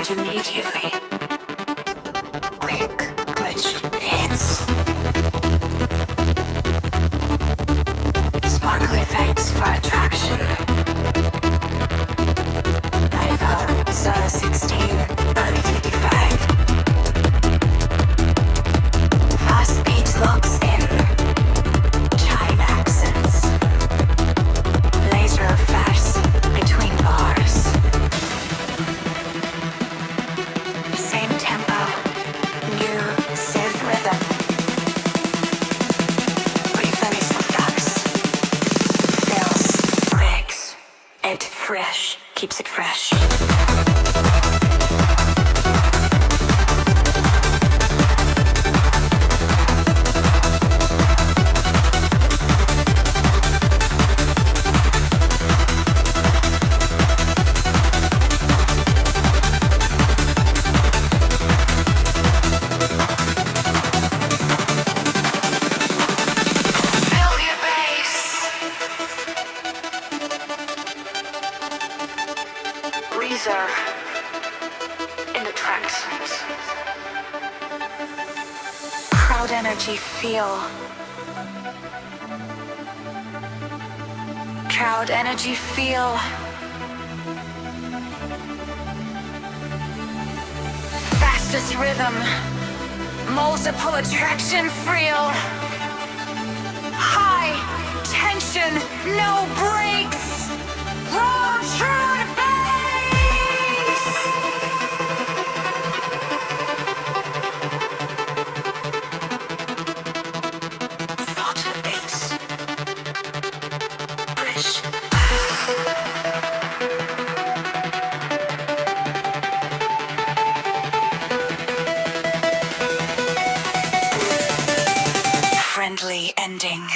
start immediately. Quick glitch hits. Sparkle effects for attraction. iPhone Zone 16, early 55. Fast beat locks in. Chime accents. Laser effects between bars. Same tempo. New synth rhythm. Refinished effects. Fills. Breaks. It fresh. Keeps it fresh. In the tracks. Crowd energy feel. Crowd energy feel. Fastest rhythm. Multiple attraction feel. High tension, no breaks. Long true bass. Thought bass. Bridge. Friendly ending.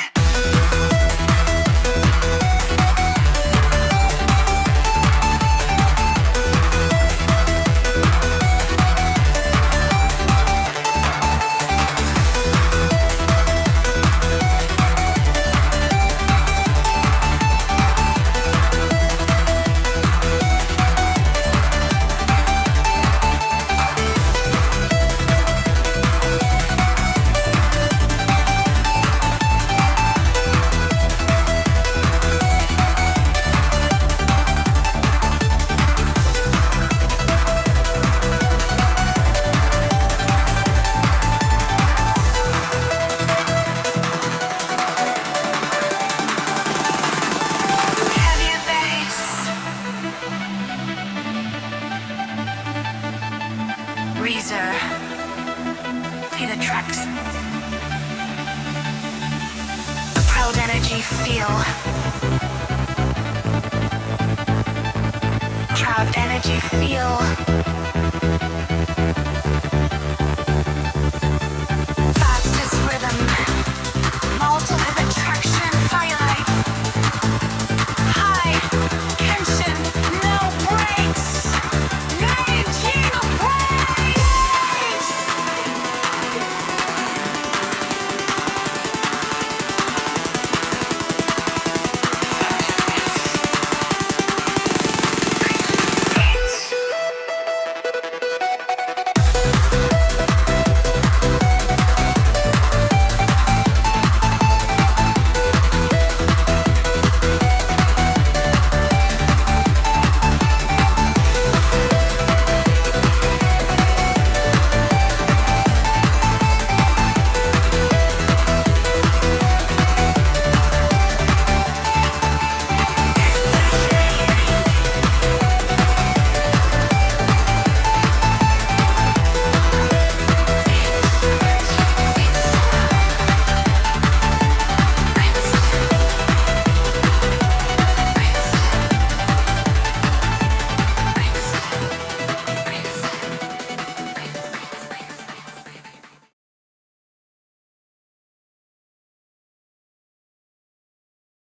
Razor in the tracks. Proud energy feel. Proud energy feel.